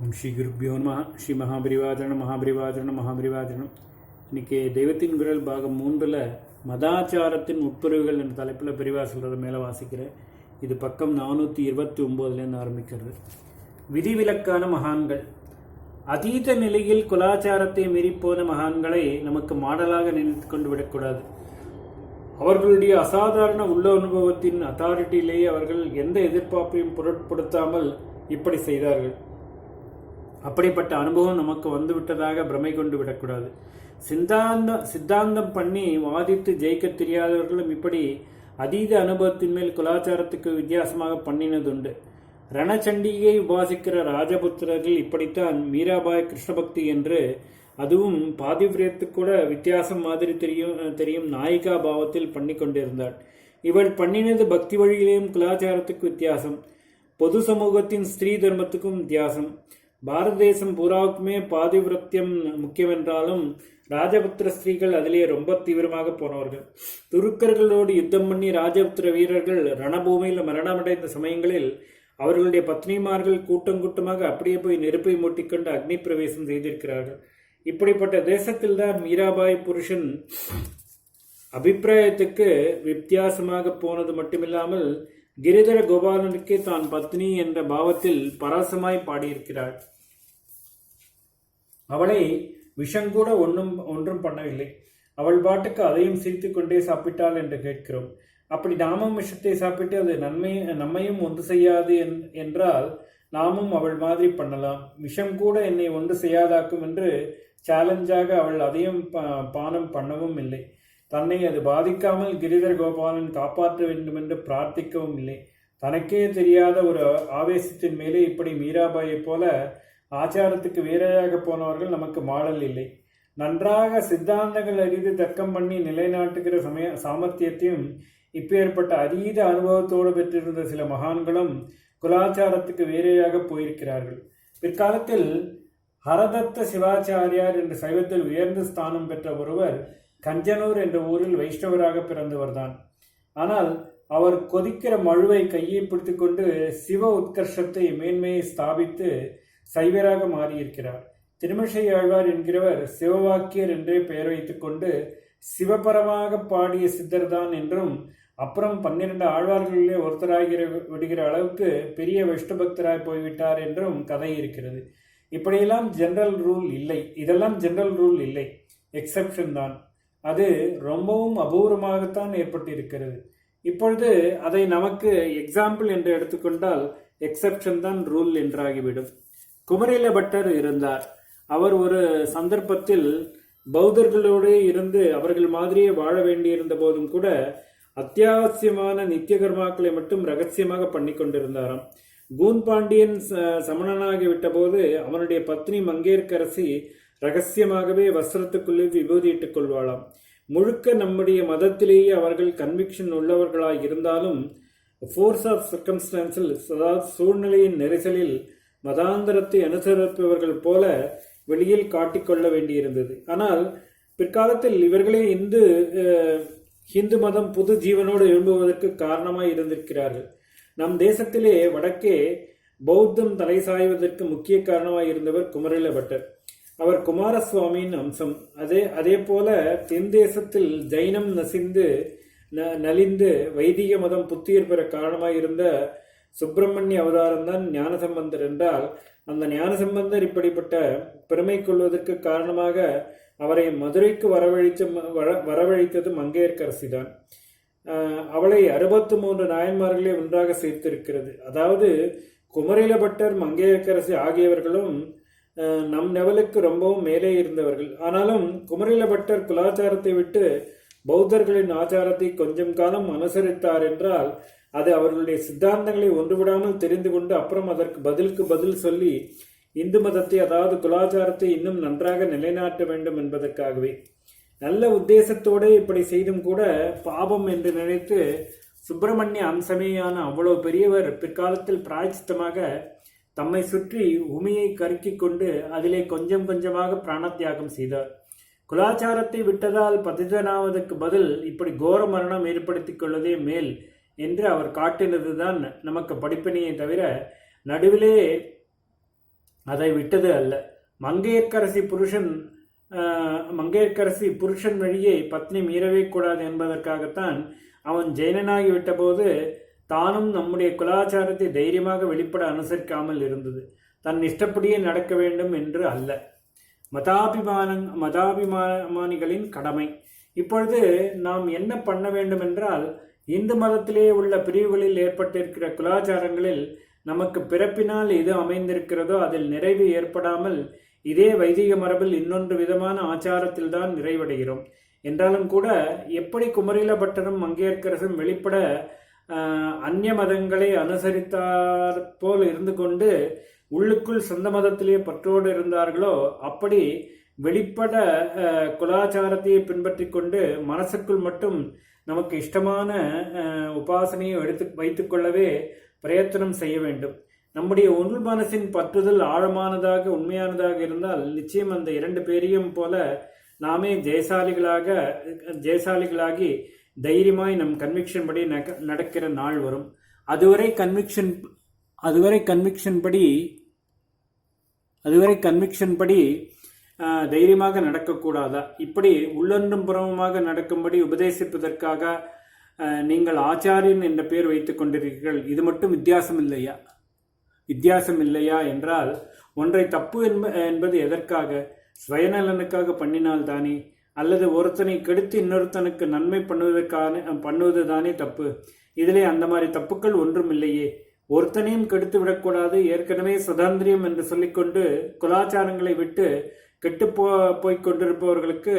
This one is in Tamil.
ஓம் ஸ்ரீ குருப்பியோ நம. ஸ்ரீ மகாபரிவாதனம். இன்னைக்கு தெய்வத்தின் குரல் பாகம் 3ல் மதாச்சாரத்தின் உட்பிரிவுகள் என்ற தலைப்பில் பெரிவா சொல்கிறத மேலே வாசிக்கிறேன். இது பக்கம் 429 ஆரம்பிக்கிறது. விதிவிலக்கான மகான்கள். அதீத நிலையில் குலாச்சாரத்தை மீறிப்போன மகான்களை நமக்கு மாடலாக நினைத்து கொண்டு விடக்கூடாது. அவர்களுடைய அசாதாரண உள்ள அனுபவத்தின் அத்தாரிட்டியிலேயே அவர்கள் எந்த எதிர்பார்ப்பையும் பொருட்படுத்தாமல் இப்படி செய்தார்கள். அப்படிப்பட்ட அனுபவம் நமக்கு வந்துவிட்டதாக பிரமை கொண்டு விடக்கூடாது. சித்தாந்தம் பண்ணி வாதித்து ஜெயிக்க தெரியாதவர்களும் இப்படி அதீத அனுபவத்தின் மேல் குலாச்சாரத்துக்கு வித்தியாசமாக பண்ணினதுண்டு. ரணச்சண்டிகை உபாசிக்கிற ராஜபுத்திரர்கள் இப்படித்தான் மீராபாய் கிருஷ்ணபக்தி என்று, அதுவும் பாதிவிரத்துக்கு கூட வித்தியாசம் மாதிரி தெரியும் நாயிகா பாவத்தில் பண்ணி கொண்டிருந்தாள். இவள் பண்ணினது பக்தி வழியிலேயும் குலாச்சாரத்துக்கு வித்தியாசம், பொது சமூகத்தின் ஸ்திரீ தர்மத்துக்கும் வித்தியாசம். பாரத தேசம் பூராவுக்குமே பாதிவிரத்தியம் முக்கியமென்றாலும் ராஜபுத்திர ஸ்திரீகள் அதிலே ரொம்ப தீவிரமாக போனவர்கள். துருக்கர்களோடு யுத்தம் பண்ணி ராஜபுத்திர வீரர்கள் ரணபூமியில் மரணமடைந்த சமயங்களில் அவர்களுடைய பத்னிமார்கள் கூட்டமாக அப்படியே போய் நெருப்பை மூட்டிக்கொண்டு அக்னி பிரவேசம் செய்திருக்கிறார்கள். இப்படிப்பட்ட தேசத்தில்தான் மீராபாய் புருஷன் அபிப்பிராயத்துக்கு வித்தியாசமாக போனது மட்டுமில்லாமல் கிரிதர கோபாலனுக்கே தான் பத்னி என்ற பாவத்தில் பராசமாய் பாடியிருக்கிறாள். அவளை விஷங்கூட ஒன்றும் பண்ணவில்லை. அவள் பாட்டுக்கு அதையும் சிரித்து கொண்டே சாப்பிட்டாள் என்று கேட்கிறோம். அப்படி நாமும் விஷத்தை சாப்பிட்டு அது நம்மையும் ஒன்று செய்யாது என்றால் நாமும் அவள் மாதிரி பண்ணலாம். விஷம் கூட என்னை ஒன்று செய்யாதாக்கும் என்று சேலஞ்சாக அவள் அதையும் பானம் பண்ணவும் இல்லை. தன்னை அது பாதிக்காமல் கிரிதர் கோபாலன் காப்பாற்ற வேண்டும் என்று பிரார்த்திக்கவும் இல்லை. தனக்கே தெரியாத ஒரு ஆவேசத்தின் மேலே இப்படி மீராபாயை போல ஆச்சாரத்துக்கு வேறையாக போனவர்கள் நமக்கு மாடல் இல்லை. நன்றாக சித்தாந்தங்கள் அறிந்து தர்க்கம் பண்ணி நிலைநாட்டுகிற சாமர்த்தியத்தையும் இப்பேற்பட்ட அதீத அனுபவத்தோடு பெற்றிருந்த சில மகான்களும் குலாச்சாரத்துக்கு வேறையாக போயிருக்கிறார்கள். பிற்காலத்தில் ஹரதத்த சிவாச்சாரியார் என்ற சைவத்தில் உயர்ந்த ஸ்தானம் பெற்ற ஒருவர் கஞ்சனூர் என்ற ஊரில் வைஷ்ணவராக பிறந்தவர்தான். ஆனால் அவர் கொதிக்கிற மழுவை கையை பிடித்து கொண்டு சிவ உத்கர்ஷத்தை மேன்மையை ஸ்தாபித்து சைவராக மாறியிருக்கிறார். திருமிசை ஆழ்வார் என்கிறவர் சிவவாக்கியர் என்றே பெயர் வைத்துக் கொண்டு சிவபரமாக பாடிய சித்தர்தான் என்றும், அப்புறம் 12 ஆழ்வார்களிலே ஒருத்தராகி விடுகிற அளவுக்கு பெரிய விஷ்ணு பக்தராய் போய்விட்டார் என்றும் கதை இருக்கிறது. இப்படியெல்லாம் ஜெனரல் ரூல் இல்லை. இதெல்லாம் ஜெனரல் ரூல் இல்லை, எக்ஸெப்ஷன் தான். அது ரொம்பவும் அபூர்வமாகத்தான் ஏற்பட்டிருக்கிறது. இப்பொழுது அதை நமக்கு எக்ஸாம்பிள் என்று எடுத்துக்கொண்டால் எக்ஸெப்ஷன் தான் ரூல் என்றாகிவிடும். குமரில பட்டர் இருந்தார். அவர் ஒரு சந்தர்ப்பத்தில் பௌத்தர்களோடு இருந்து அவர்கள் மாதிரியே வாழ வேண்டியிருந்த போதும் கூட அத்தியாவசியமான நித்திய கர்மாக்களை மட்டும் ரகசியமாக பண்ணி கொண்டிருந்தாராம். கூன் பாண்டியன் சமணனாகி விட்ட போது அவனுடைய பத்னி மங்கையர்க்கரசி ரகசியமாகவே வஸ்திரத்துக்குள்ளே விபூதியிட்டுக் கொள்வாளாம். முழுக்க நம்முடைய மதத்திலேயே அவர்கள் கன்விக்ஷன் உள்ளவர்களாய் இருந்தாலும் ஃபோர்ஸ் ஆஃப் சர்க்கம்ஸ்டான்ஸில், அதாவது சூழ்நிலையின் நெரிசலில் மதாந்தரத்தை அனுசரிப்பவர்கள் போல வெளியில் காட்டிக்கொள்ள வேண்டியிருந்தது. ஆனால் பிற்காலத்தில் இவர்களே ஹிந்து மதம் புது ஜீவனோடு எழும்புவதற்கு காரணமாய் இருந்திருக்கிறார்கள். நம் தேசத்திலே வடக்கே பௌத்தம் தலை சாய்வதற்கு முக்கிய காரணமாய் இருந்தவர் குமரில பட்டர். அவர் குமாரசுவாமியின் அம்சம். அதே போல தென் தேசத்தில் ஜைனம் நலிந்து வைதிக மதம் புத்துயிர் பெற காரணமாயிருந்த சுப்பிரமணிய அவதாரம் தான் ஞானசம்பந்தர் என்றால், அந்த ஞானசம்பந்தர் இப்படிப்பட்ட பெருமை கொள்வதற்கு காரணமாக அவரை மதுரைக்கு வரவழைத்தது மங்கையர்க்கரசிதான். அவளை 63 நாயன்மார்களே ஒன்றாக சேர்த்திருக்கிறது. அதாவது குமரில பட்டர், மங்கையர்க்கரசி ஆகியவர்களும் நம் லெவலுக்கு ரொம்பவும் மேலே இருந்தவர்கள். ஆனாலும் குமரில பட்டர் குலாச்சாரத்தை விட்டு பௌத்தர்களின் ஆச்சாரத்தை கொஞ்சம் காலம் அனுசரித்தார் என்றால் அது அவர்களுடைய சித்தாந்தங்களை ஒன்றுவிடாமல் தெரிந்து கொண்டு அப்புறம் அதற்கு பதில் சொல்லி இந்து மதத்தை, அதாவது குலாச்சாரத்தை இன்னும் நன்றாக நிலைநாட்ட வேண்டும் என்பதற்காகவே. நல்ல உத்தேசத்தோடு இப்படி செய்தும் கூட பாபம் என்று நினைத்து சுப்பிரமணிய அம்சமேயான அவ்வளவு பெரியவர் பிற்காலத்தில் பிராயச்சித்தமாக தம்மை சுற்றி உமியை கருக்கிக் கொண்டு அதிலே கொஞ்சம் கொஞ்சமாக பிராணத்தியாகம் செய்தார். குலாச்சாரத்தை விட்டதால் பதிதனாவதற்கு பதில் இப்படி கோர மரணம் ஏற்படுத்திக் கொள்வதே மேல் என்று அவர் காட்டினதுதான் நமக்கு படிப்பினையை தவிர நடுவிலே அதை விட்டது அல்ல. மங்கையர்க்கரசி புருஷன் வழியை பத்னி மீறவே கூடாது என்பதற்காகத்தான் அவன் ஜெயினனாகி விட்டபோது தானும் நம்முடைய குலாச்சாரத்தை தைரியமாக வெளிப்பட அனுசரிக்காமல் இருந்தது. தன் இஷ்டப்படியே நடக்க வேண்டும் என்று அல்ல. மதாபிமானிகளின் கடமை. இப்பொழுது நாம் என்ன பண்ண வேண்டும் என்றால், இந்து மதத்திலே உள்ள பிரிவுகளில் ஏற்பட்டிருக்கிற குலாச்சாரங்களில் நமக்கு பிறப்பினால் எது அமைந்திருக்கிறதோ அதில் நிறைவு ஏற்படாமல் இதே வைதிக மரபில் இன்னொன்று விதமான ஆச்சாரத்தில் தான் நிறைவடைகிறோம். என்றாலும் கூட எப்படி குமரில பட்டரும் மங்கையர்க்கரசும் வெளிப்பட அந்நிய மதங்களை அனுசரித்தார் போல் இருந்து கொண்டு உள்ளுக்குள் சொந்த மதத்திலே பற்றோடு இருந்தார்களோ, அப்படி வெளிப்பட குலாச்சாரத்தையே பின்பற்றி கொண்டு மனசுக்குள் மட்டும் நமக்கு இஷ்டமான உபாசனையை வைத்துக்கொள்ளவே பிரயத்தனம் செய்ய வேண்டும். நம்முடைய உள் மனசின் பற்றுதல் ஆழமானதாக உண்மையானதாக இருந்தால் நிச்சயம் அந்த இரண்டு பேரையும் போல நாமே ஜெயசாலிகளாகி தைரியமாய் நம் கன்விக்ஷன் படி நடக்கிற நாள் வரும். அதுவரை கன்விக்ஷன் படி தைரியமாக நடக்கக்கூடாதா? இப்படி உள்ளொன்றும் புறமுமாக நடக்கும்படி உபதேசிப்பதற்காக நீங்கள் ஆச்சாரியன் என்ற பெயர் வைத்துக் கொண்டிருக்கிறீர்கள். இது மட்டும் வித்தியாசம் இல்லையா என்றால், ஒன்றை தப்பு என்பது எதற்காக? சுயநலனுக்காக பண்ணினால் தானே? அல்லது ஒருத்தனை கெடுத்து இன்னொருத்தனுக்கு நன்மை பண்ணுவது தானே தப்பு? இதிலே அந்த மாதிரி தப்புக்கள் ஒன்றும் இல்லையே. ஒருத்தனையும் கெடுத்து விடக்கூடாது. ஏற்கனவே சுதந்திரியம் என்று சொல்லிக்கொண்டு குலாச்சாரங்களை விட்டு கெட்டு போய்க் கொண்டிருப்பவர்களுக்கு